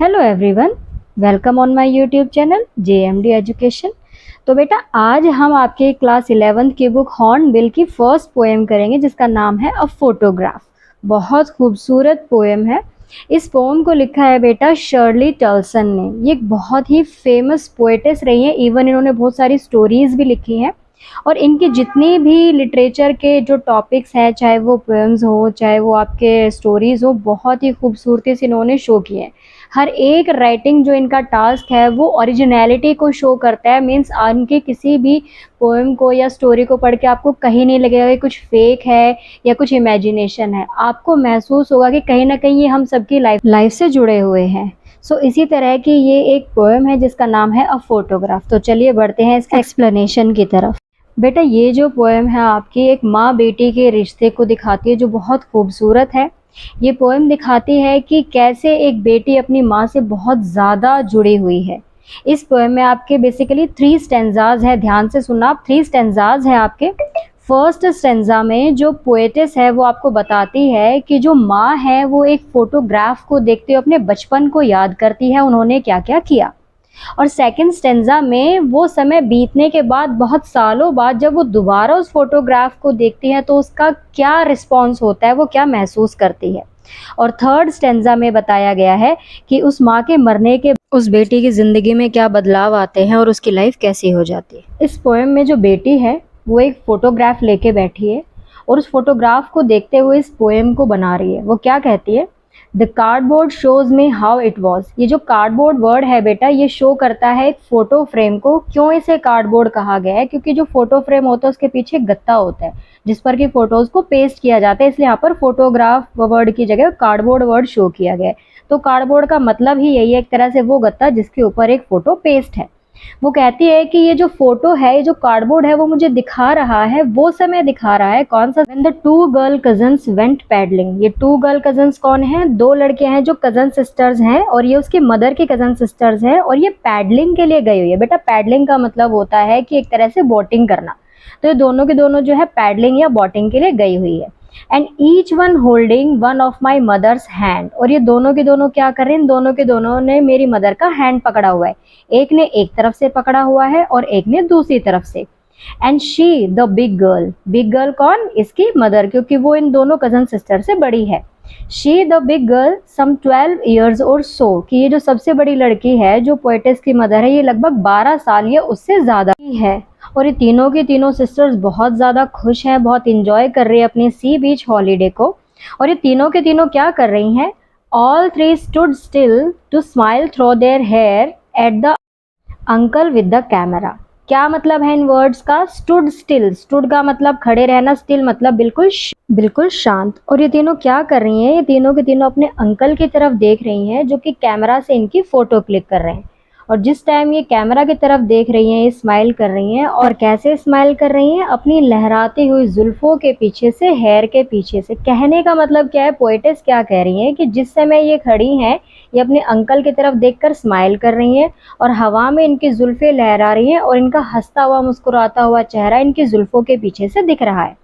Hello everyone, welcome on my YouTube channel JMD education. तो बेटा आज हम आपके क्लास 11th की बुक हॉर्नबिल की फर्स्ट पोएम करेंगे जिसका नाम है अ फोटोग्राफ। बहुत खूबसूरत पोएम है। इस पोएम को लिखा है बेटा शर्ली टल्सन ने। ये एक बहुत ही फेमस पोएटेस रही हैं, इवन इन्होंने बहुत सारी स्टोरीज भी लिखी हैं और इनकी जितनी भी लिटरेचर के जो टॉपिक्स हैं, चाहे वो पोएम्स हो चाहे वो आपके स्टोरीज हो, बहुत ही खूबसूरती से इन्होंने शो किए हैं। हर एक राइटिंग जो इनका टास्क है वो ओरिजिनलिटी को शो करता है। मीन्स इनके किसी भी पोएम को या स्टोरी को पढ़ के आपको कहीं नहीं लगेगा कि कुछ फेक है या कुछ इमेजिनेशन है। आपको महसूस होगा कि कहीं ना कहीं ये हम सबकी लाइफ से जुड़े हुए हैं। सो इसी तरह की ये एक पोएम है जिसका नाम है अ फोटोग्राफ। तो चलिए बढ़ते हैं इसके एक्सप्लेनेशन की तरफ। बेटा ये जो पोएम है आपकी एक माँ बेटी के रिश्ते को दिखाती है जो बहुत खूबसूरत है। ये पोएम दिखाती है कि कैसे एक बेटी अपनी माँ से बहुत ज़्यादा जुड़ी हुई है। इस पोएम में आपके बेसिकली 3 स्टेंजाज है, ध्यान से सुनना आप। 3 स्टेंजाज है आपके। फर्स्ट स्टेंजा में जो पोएटेस है वो आपको बताती है कि जो माँ है वो एक फोटोग्राफ को देखते हुए अपने बचपन को याद करती है, उन्होंने क्या क्या किया। और सेकंड स्टेंजा में वो समय बीतने के बाद बहुत सालों बाद जब वो दोबारा उस फोटोग्राफ को देखती है तो उसका क्या रिस्पॉन्स होता है, वो क्या महसूस करती है। और थर्ड स्टेंजा में बताया गया है कि उस माँ के मरने के उस बेटी की ज़िंदगी में क्या बदलाव आते हैं और उसकी लाइफ कैसी हो जाती है। इस पोएम में जो बेटी है वो एक फ़ोटोग्राफ लेके बैठी है और उस फोटोग्राफ को देखते हुए इस पोएम को बना रही है। वो क्या कहती है, the cardboard shows me how it was. ये जो कार्डबोर्ड वर्ड है बेटा ये शो करता है एक फोटो फ्रेम को। क्यों इसे कार्डबोर्ड कहा गया है, क्योंकि जो फोटो फ्रेम होता है उसके पीछे गत्ता होता है जिस पर कि फोटोज को पेस्ट किया जाता है, इसलिए यहाँ पर फोटोग्राफ वर्ड की जगह कार्डबोर्ड वर्ड शो किया गया है। तो कार्डबोर्ड का मतलब ही यही है, एक तरह से वो गत्ता जिसके ऊपर एक फोटो पेस्ट है। वो कहती है कि ये जो फोटो है, ये जो कार्डबोर्ड है वो मुझे दिखा रहा है, वो समय दिखा रहा है कौन सा, when the 2 girl cousins went paddling. ये 2 गर्ल कजन्स कौन है, 2 लड़कियां हैं जो कजन सिस्टर्स हैं और ये उसकी मदर की कजन सिस्टर्स हैं और ये पैडलिंग के लिए गई हुई है। बेटा पैडलिंग का मतलब होता है कि एक तरह से बोटिंग करना। तो ये दोनों के दोनों जो है पैडलिंग या बोटिंग के लिए गई हुई है। And each one holding one of my mother's hand. और ये दोनों के दोनों क्या कर रहे हैं, दोनों के दोनों ने मेरी मदर का हैंड पकड़ा हुआ है। एक ने एक तरफ से पकड़ा हुआ है और एक ने दूसरी तरफ से। And she the big girl, big girl कौन, इसकी मदर, क्योंकि वो इन दोनों कजन सिस्टर से बड़ी है। She the big girl some 12 years or so, कि ये जो सबसे बड़ी लड़की है जो पोएटेस की मदर है ये लगभग 12 साल या उससे ज़्यादा ही है। और ये तीनों की तीनों सिस्टर्स बहुत ज़्यादा खुश हैं, बहुत इंजॉय कर रही है अपने सी बीच हॉलीडे को। और ये तीनों के तीनों क्या कर रही हैं, all 3 stood still to smile through their hair at the uncle with the camera. क्या मतलब है इन वर्ड्स का, स्टूड स्टिल, स्टूड का मतलब खड़े रहना, स्टिल मतलब बिल्कुल शांत। और ये तीनों क्या कर रही हैं, ये तीनों के तीनों अपने अंकल की तरफ देख रही हैं जो कि कैमरा से इनकी फोटो क्लिक कर रहे हैं। और जिस टाइम ये कैमरा की तरफ देख रही हैं ये स्माइल कर रही हैं। और कैसे स्माइल कर रही हैं, अपनी लहराती हुई जुल्फों के पीछे से, हेयर के पीछे से। कहने का मतलब क्या है, पोएटेस क्या कह रही हैं कि जिस समय ये खड़ी हैं ये अपने अंकल की तरफ देखकर स्माइल कर रही हैं और हवा में इनकी जुल्फें लहरा रही हैं और इनका हंसता हुआ मुस्कुराता हुआ चेहरा इनकी जुल्फों के पीछे से दिख रहा है।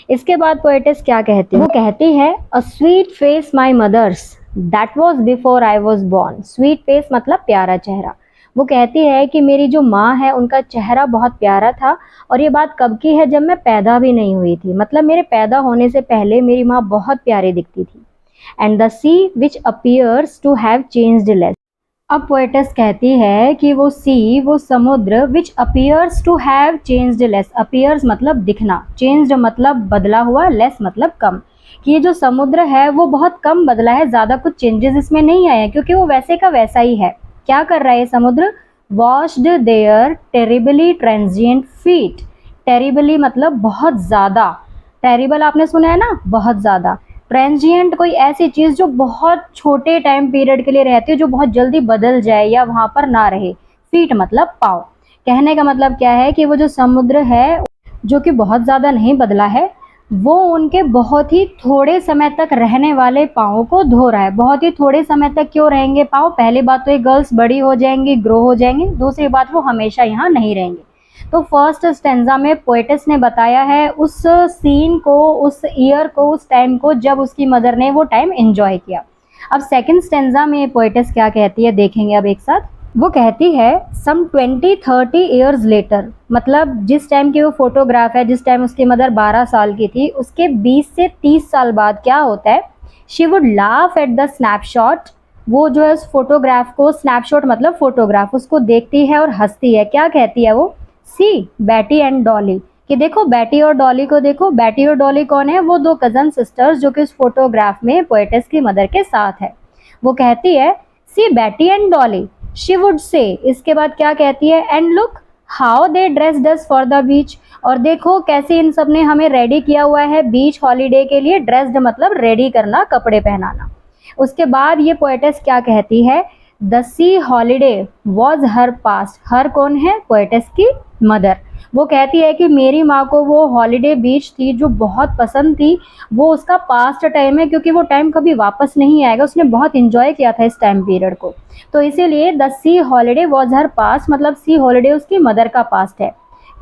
इसके बाद पोएटेस क्या कहती है, वो कहती है a sweet face my mother's that was before I was born. Sweet face मतलब प्यारा चेहरा। वो कहती है कि मेरी जो माँ है उनका चेहरा बहुत प्यारा था और ये बात कब की है, जब मैं पैदा भी नहीं हुई थी। मतलब मेरे पैदा होने से पहले मेरी माँ बहुत प्यारी दिखती थी। And the sea which appears to have changed less. अब पोएटेस कहती है कि वो सी, वो समुद्र, which appears to have changed less. Appears मतलब दिखना, चेंज्ड मतलब बदला हुआ, लेस मतलब कम। कि ये जो समुद्र है वो बहुत कम बदला है, ज़्यादा कुछ चेंजेस इसमें नहीं आए हैं क्योंकि वो वैसे का वैसा ही है। क्या कर रहा है समुद्र, washed their terribly transient feet. Terribly मतलब बहुत ज़्यादा, टेरिबल आपने सुना है ना, बहुत ज़्यादा। ट्रांजिएंट कोई ऐसी चीज़ जो बहुत छोटे टाइम पीरियड के लिए रहती है, जो बहुत जल्दी बदल जाए या वहाँ पर ना रहे। फीट मतलब पाँव। कहने का मतलब क्या है कि वो जो समुद्र है जो कि बहुत ज़्यादा नहीं बदला है, वो उनके बहुत ही थोड़े समय तक रहने वाले पाँव को धो रहा है। बहुत ही थोड़े समय तक क्यों रहेंगे पाँव, पहली बात तो ये गर्ल्स बड़ी हो जाएंगी, ग्रो हो जाएंगी, दूसरी बात वो हमेशा यहाँ नहीं रहेंगे। तो फर्स्ट स्टेंजा में पोएटेस ने बताया है उस सीन को, उस ईयर को, उस टाइम को जब उसकी मदर ने वो टाइम एंजॉय किया। अब सेकंड स्टेंजा में पोएटेस क्या कहती है देखेंगे अब एक साथ। वो कहती है सम 20-30 ईयर्स लेटर, मतलब जिस टाइम की वो फोटोग्राफ है, जिस टाइम उसकी मदर 12 साल की थी, उसके 20 से 30 साल बाद क्या होता है, she would laugh at the snapshot. वो जो है उस फोटोग्राफ को, स्नैपशॉट मतलब फोटोग्राफ, उसको देखती है और हंसती है। क्या कहती है वो, सी बैटी एंड डॉली, कि देखो बैटी और डॉली को देखो। बैटी और डॉली कौन है, वो दो कजन सिस्टर्स जो कि उस फोटोग्राफ में पोएटेस की मदर के साथ है। वो कहती है see Betty and Dolly, she would say, इसके बाद क्या कहती है, and look how they dressed us for the beach, और देखो कैसे इन सब ने हमें रेडी किया हुआ है बीच हॉलीडे के लिए। ड्रेस्ड मतलब रेडी करना, कपड़े पहनाना। उसके बाद ये पोएटेस क्या कहती है, the sea holiday was her past. Her कौन है, पोएटेस की मदर। वो कहती है कि मेरी माँ को वो हॉलीडे बीच थी जो बहुत पसंद थी, वो उसका पास्ट टाइम है, क्योंकि वो टाइम कभी वापस नहीं आएगा। उसने बहुत इंजॉय किया था इस टाइम पीरियड को, तो इसीलिए the sea holiday was her past, मतलब सी हॉलीडे उसकी मदर का पास्ट है।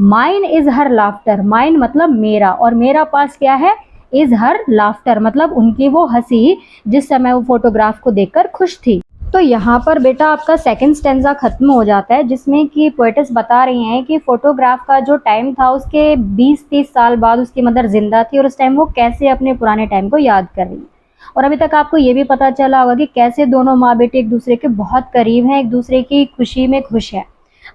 Mine is her laughter, mine मतलब मेरा, और मेरा पास्ट क्या है, इज हर लाफ्टर मतलब उनकी वो हंसी जिस समय वो फोटोग्राफ को देखकर खुश थी। तो यहाँ पर बेटा आपका सेकंड स्टेंजा खत्म हो जाता है, जिसमें कि पोएटेस बता रही हैं कि फोटोग्राफ का जो टाइम था उसके 20-30 साल बाद उसकी मदर जिंदा थी, और उस टाइम वो कैसे अपने पुराने टाइम को याद कर रही है। और अभी तक आपको ये भी पता चला होगा कि कैसे दोनों माँ बेटे एक दूसरे के बहुत करीब हैं, एक दूसरे की खुशी में खुश है।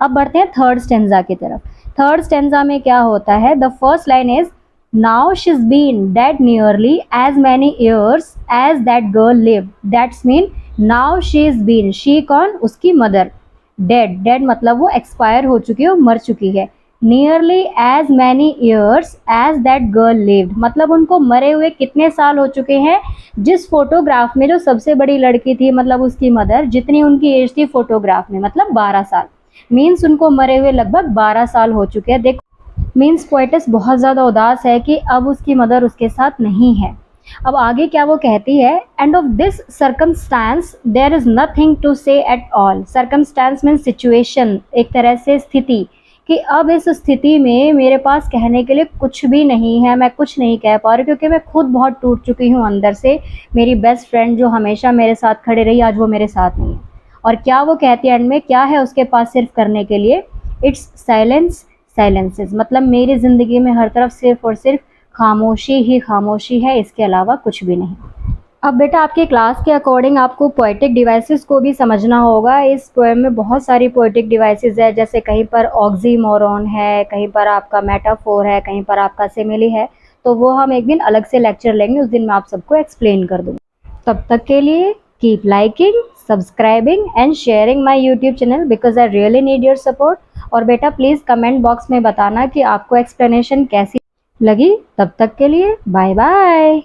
अब बढ़ते हैं थर्ड स्टेंजा की तरफ। थर्ड स्टेंजा में क्या होता है, the first line is now she's been dead nearly as many years as that girl live. That's mean now she is been, she कौन, उसकी मदर, डेड, डेड मतलब वो एक्सपायर हो चुकी है, वो मर चुकी है। Nearly as many years as that girl lived, मतलब उनको मरे हुए कितने साल हो चुके हैं, जिस फोटोग्राफ में जो सबसे बड़ी लड़की थी मतलब उसकी मदर, जितनी उनकी एज थी फोटोग्राफ में मतलब 12 साल, मीन्स उनको मरे हुए लगभग 12 साल हो चुके हैं। देखो मीन्स पोएटेस बहुत ज़्यादा उदास है कि अब उसकी मदर उसके साथ नहीं है। अब आगे क्या वो कहती है, and of this circumstance there is nothing to say at all. Circumstance means situation, एक तरह से स्थिति, कि अब इस स्थिति में मेरे पास कहने के लिए कुछ भी नहीं है, मैं कुछ नहीं कह पा रही, क्योंकि मैं खुद बहुत टूट चुकी हूँ अंदर से। मेरी बेस्ट फ्रेंड जो हमेशा मेरे साथ खड़े रही, आज वो मेरे साथ नहीं है। और क्या वो कहती है एंड में, क्या है उसके पास सिर्फ करने के लिए, इट्स साइलेंस साइलेंसेस, मतलब मेरी ज़िंदगी में हर तरफ सिर्फ और सिर्फ खामोशी ही खामोशी है, इसके अलावा कुछ भी नहीं। अब बेटा आपके क्लास के अकॉर्डिंग आपको पोएटिक डिवाइसेस को भी समझना होगा। इस पोएम में बहुत सारी पोएटिक डिवाइसेस है, जैसे कहीं पर ऑक्सीमोरॉन है, कहीं पर आपका मेटाफोर है, कहीं पर आपका सिमिली है। तो वो हम एक दिन अलग से लेक्चर लेंगे, उस दिन मैं आप सबको एक्सप्लेन कर दूँगी। तब तक के लिए keep liking, subscribing and sharing my YouTube channel because I really need your support. और बेटा प्लीज़ कमेंट बॉक्स में बताना कि आपको एक्सप्लेनेशन कैसी लगी। तब तक के लिए बाय बाय।